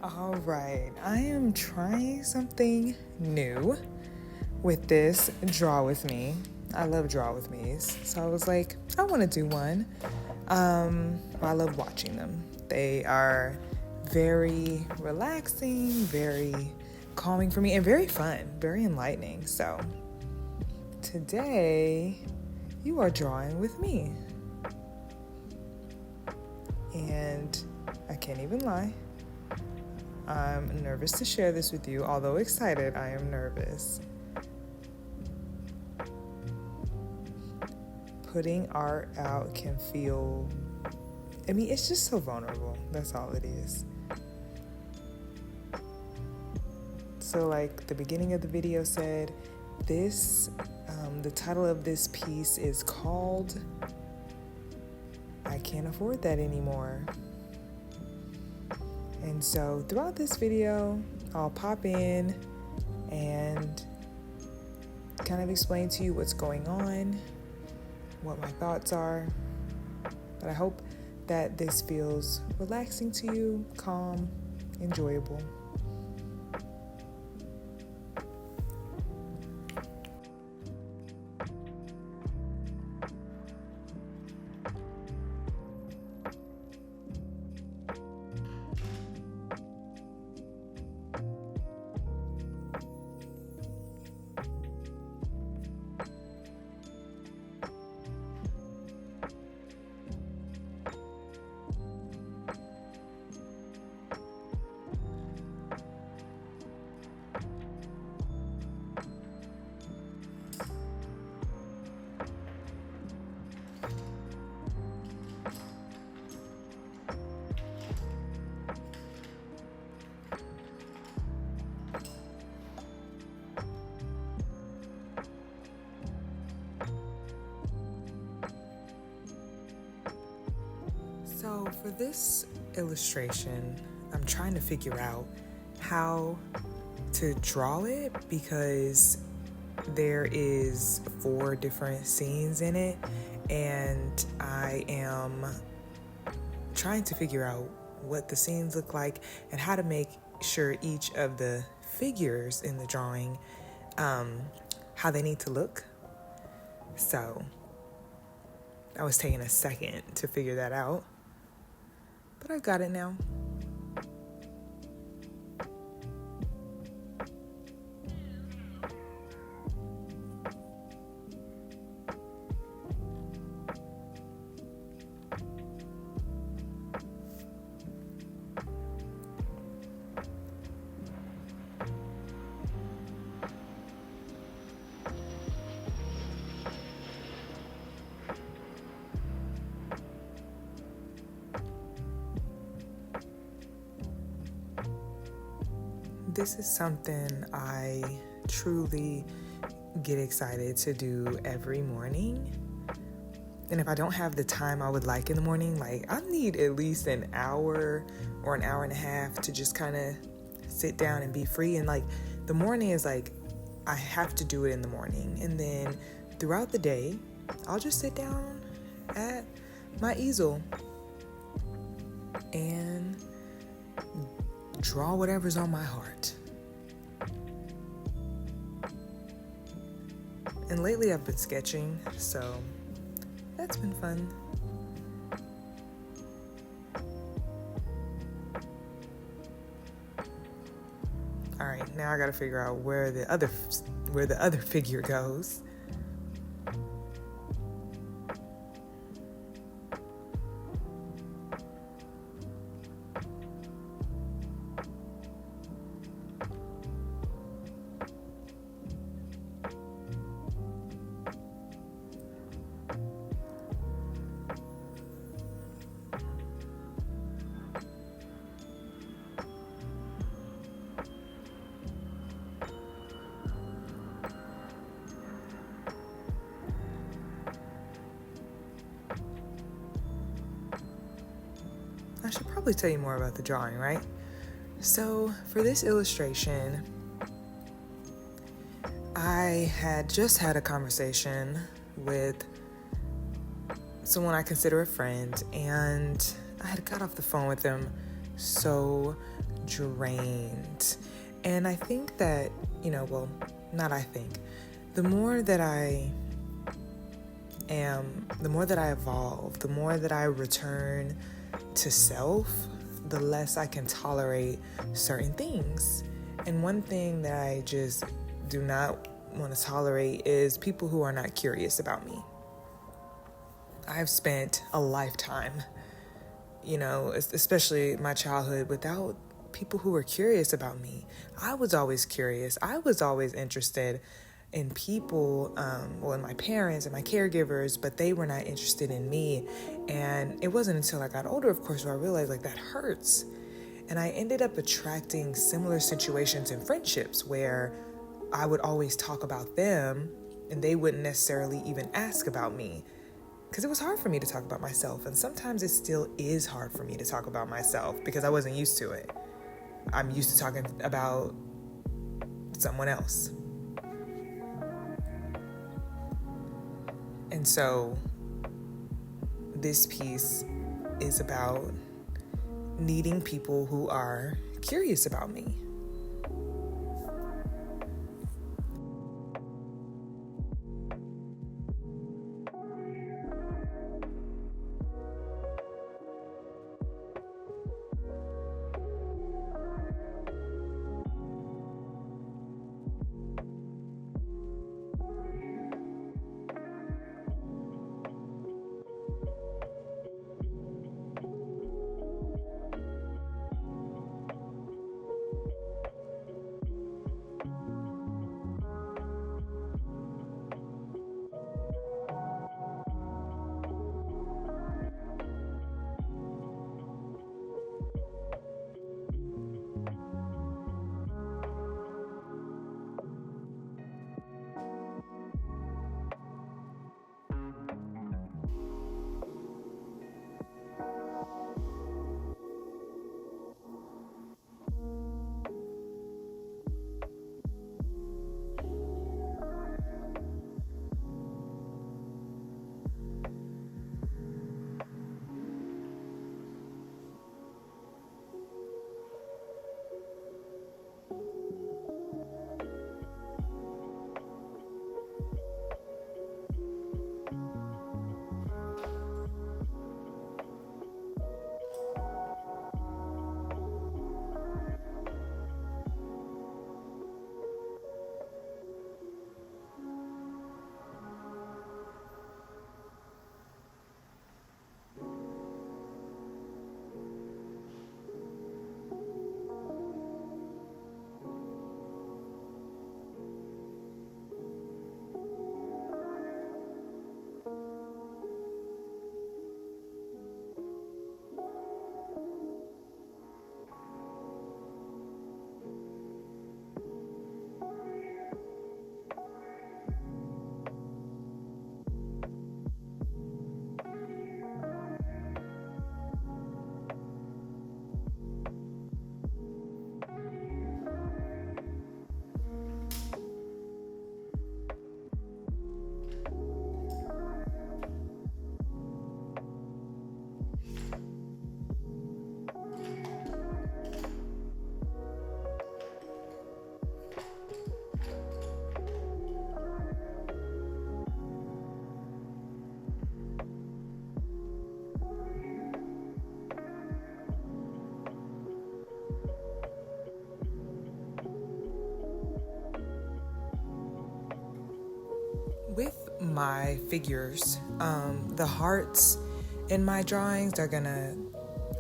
All right, I am trying something new with this Draw With Me. I love Draw With Me's, so I was like, I want to do one. I love watching them. They are very relaxing, very calming for me, and very fun, very enlightening. So today, you are drawing with me. And I can't even lie, I'm nervous to share this with you. Although excited, I am nervous. Putting art out can feel, it's just so vulnerable. That's all it is. So like the beginning of the video said, the title of this piece is called I Can't Afford That Anymore. And so throughout this video, I'll pop in and kind of explain to you what's going on, what my thoughts are. But I hope that this feels relaxing to you, calm, enjoyable. So for this illustration, I'm trying to figure out how to draw it because there is 4 different scenes in it, and I am trying to figure out what the scenes look like and how to make sure each of the figures in the drawing, how they need to look. So I was taking a second to figure that out, but I got it now. This is something I truly get excited to do every morning. And if I don't have the time I would like in the morning, like I need at least an hour or an hour and a half to just kind of sit down and be free. And like the morning is like, I have to do it in the morning. And then throughout the day, I'll just sit down at my easel and draw whatever's on my heart. And lately I've been sketching, so that's been fun. All right, now I gotta figure out where the other figure goes. I should probably tell you more about the drawing, right? So for this illustration, I had just had a conversation with someone I consider a friend, and I had got off the phone with them so drained. And I think that, not I think, the more that I the more that I evolve, the more that I return to self, the less I can tolerate certain things. And one thing that I just do not want to tolerate is people who are not curious about me. I've spent a lifetime, especially my childhood, without people who were curious about me. I was always curious. I was always interested in people, in my parents and my caregivers, but they were not interested in me. And it wasn't until I got older, of course, where I realized that hurts. And I ended up attracting similar situations and friendships where I would always talk about them and they wouldn't necessarily even ask about me, because it was hard for me to talk about myself. And sometimes it still is hard for me to talk about myself because I wasn't used to it. I'm used to talking about someone else. And so this piece is about needing people who are curious about me. With my figures, the hearts in my drawings are gonna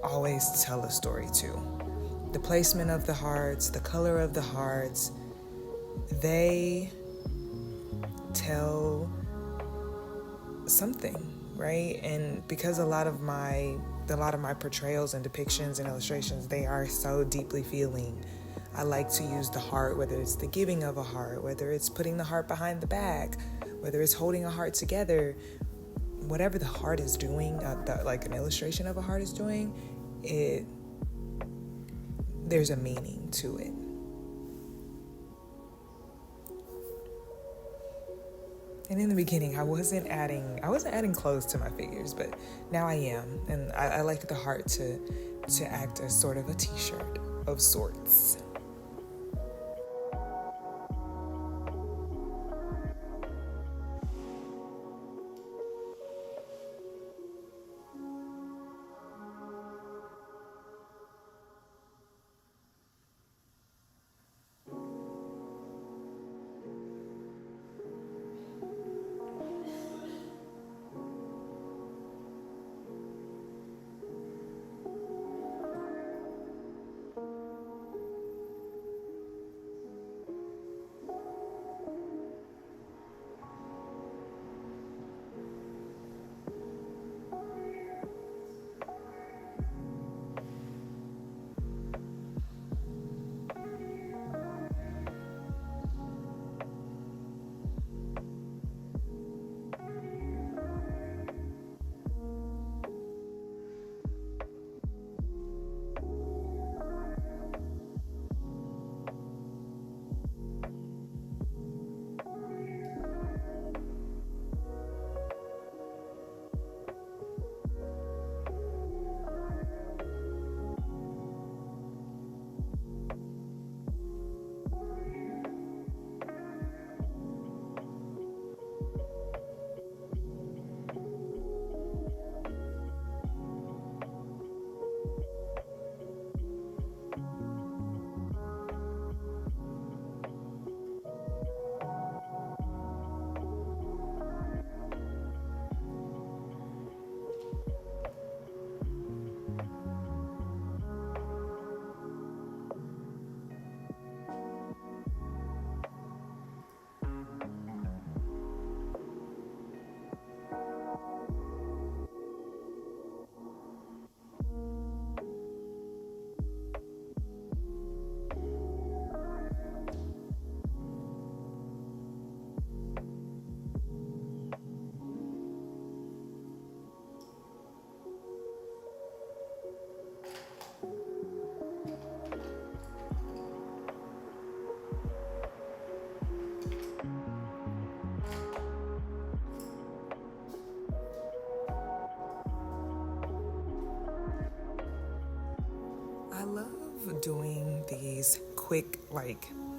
always tell a story too. The placement of the hearts, the color of the hearts, they tell something, right? And because a lot of my portrayals and depictions and illustrations, they are so deeply feeling. I like to use the heart, whether it's the giving of a heart, whether it's putting the heart behind the back, whether it's holding a heart together, whatever the heart is doing, like an illustration of a heart is doing, there's a meaning to it. And in the beginning, I wasn't adding clothes to my figures, but now I am, and I like the heart to act as sort of a t-shirt. of sorts. I love doing these quick, well,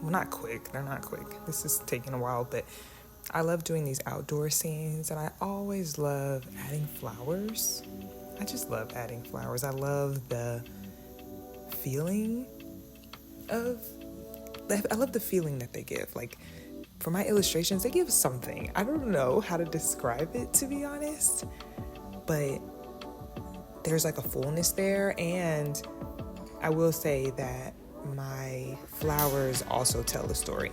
not quick, they're not quick. This is taking a while, but I love doing these outdoor scenes, and I always love adding flowers. I just love adding flowers. I love the feeling I love the feeling that they give. Like, for my illustrations, they give something. I don't know how to describe it, to be honest, but there's like a fullness there, and I will say that my flowers also tell a story.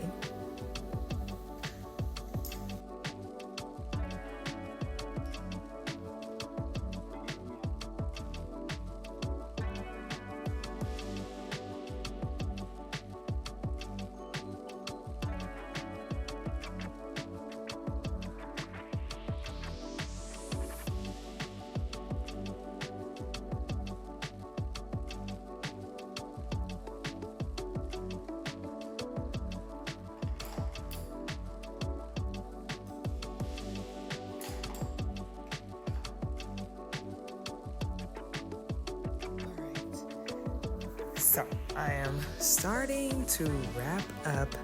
So I am starting to wrap up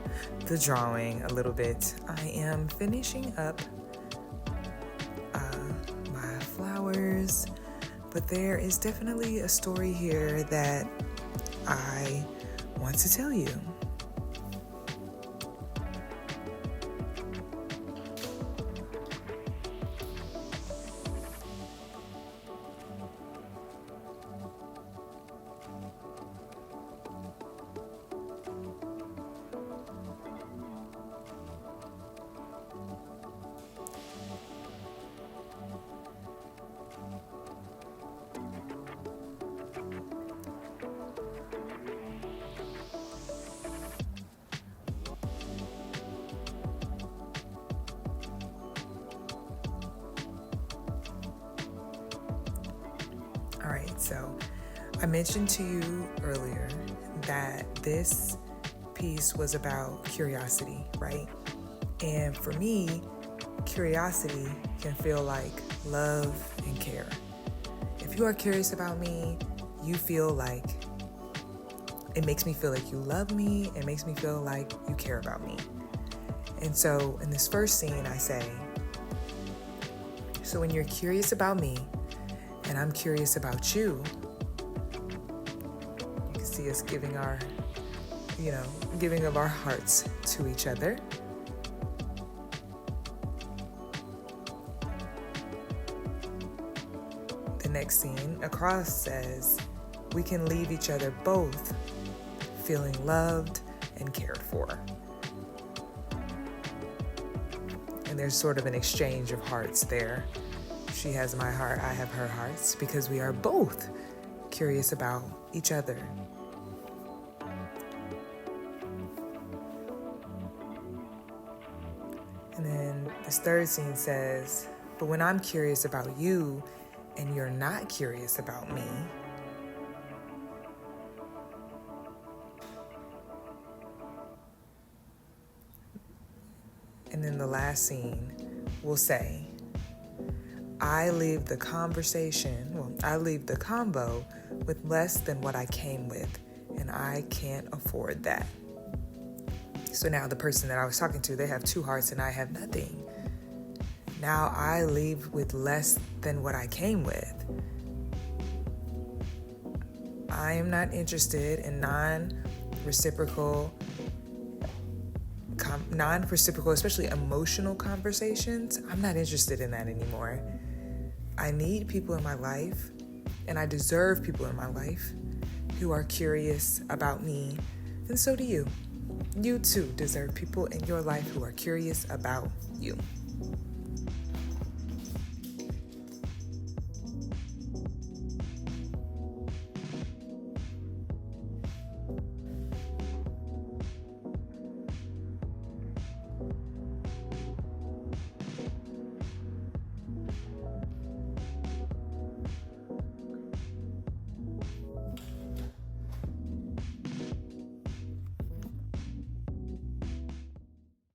the drawing a little bit. I am finishing up my flowers, but there is definitely a story here that I want to tell you. All right, so I mentioned to you earlier that this piece was about curiosity, right? And for me, curiosity can feel like love and care. If you are curious about me, you feel like It makes me feel like you love me. It makes me feel like you care about me. And so in this first scene, I say, so when you're curious about me and I'm curious about you, you can see us giving of our hearts to each other. The next scene across says, we can leave each other both feeling loved and cared for. And there's sort of an exchange of hearts there. She has my heart, I have her hearts, because we are both curious about each other. And then this third scene says, but when I'm curious about you and you're not curious about me, and then the last scene will say, I leave the convo with less than what I came with, and I can't afford that. So now the person that I was talking to, they have two hearts and I have nothing. Now I leave with less than what I came with. I am not interested in non-reciprocal, especially emotional conversations. I'm not interested in that anymore. I need people in my life, and I deserve people in my life who are curious about me, and so do you. You too deserve people in your life who are curious about you.